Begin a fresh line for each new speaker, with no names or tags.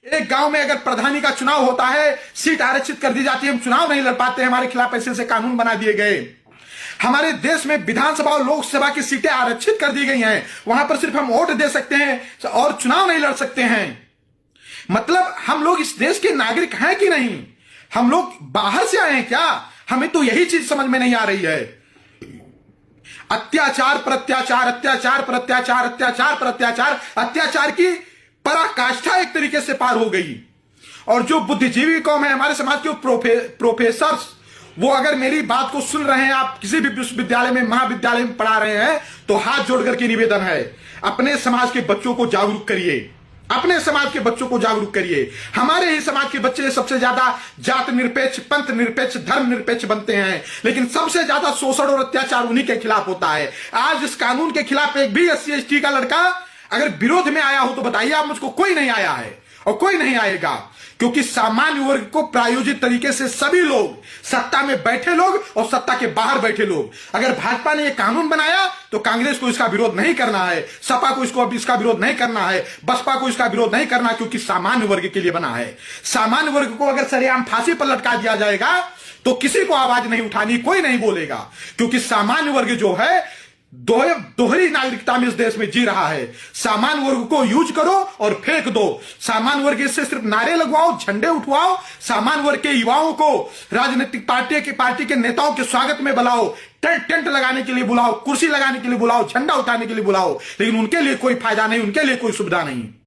एक गांव में अगर प्रधानी का चुनाव होता है, सीट आरक्षित कर दी जाती है, हम चुनाव नहीं लड़ पाते, हमारे खिलाफ ऐसे ऐसे कानून बना दिए गए। हमारे देश में विधानसभा और लोकसभा की सीटें आरक्षित कर दी गई हैं, वहां पर सिर्फ हम वोट दे सकते हैं और चुनाव नहीं लड़ सकते हैं। मतलब हम लोग इस देश के नागरिक हैं कि नहीं? हम लोग बाहर से आए हैं क्या? हमें तो यही चीज समझ में नहीं आ रही है। अत्याचार पर अत्याचार, अत्याचार पर अत्याचार, अत्याचार पर अत्याचार, अत्याचार की पराकाष्ठा एक तरीके से पार हो गई। और जो बुद्धिजीवी कौम है, हमारे समाज के प्रोफेसर्स, वो अगर मेरी बात को सुन रहे हैं, आप किसी भी विश्वविद्यालय में, महाविद्यालय में पढ़ा रहे हैं, तो हाथ जोड़ करके निवेदन है, अपने समाज के बच्चों को जागरूक करिए, अपने समाज के बच्चों को जागरूक करिए। हमारे ही समाज के बच्चे सबसे ज्यादा जात निरपेक्ष, पंथ निरपेक्ष, धर्म निरपेक्ष बनते हैं, लेकिन सबसे ज्यादा शोषण और अत्याचार उन्हीं के खिलाफ होता है। आज इस कानून के खिलाफ एक भी SC ST का लड़का अगर विरोध में आया हो तो बताइए आप मुझको। कोई नहीं आया है और कोई नहीं आएगा, क्योंकि सामान्य वर्ग को प्रायोजित तरीके से सभी लोग, सत्ता में बैठे लोग और सत्ता के बाहर बैठे लोग, अगर भाजपा ने यह कानून बनाया तो कांग्रेस को इसका विरोध नहीं करना है, सपा को इसका विरोध नहीं करना है, बसपा को इसका विरोध नहीं करना, क्योंकि सामान्य वर्ग के लिए बना है। सामान्य वर्ग को अगर सरेआम फांसी पर लटका दिया जाएगा तो किसी को आवाज नहीं उठानी, कोई नहीं बोलेगा, क्योंकि सामान्य वर्ग जो है दोहरी नागरिकता में इस देश में जी रहा है। सामान्य वर्ग को यूज करो और फेंक दो। सामान्य वर्ग से सिर्फ नारे लगवाओ, झंडे उठवाओ, सामान्य वर्ग के युवाओं को राजनीतिक पार्टी के नेताओं के स्वागत में बुलाओ, टेंट लगाने के लिए बुलाओ, कुर्सी लगाने के लिए बुलाओ, झंडा उठाने के लिए बुलाओ, लेकिन उनके लिए कोई फायदा नहीं, उनके लिए कोई सुविधा नहीं।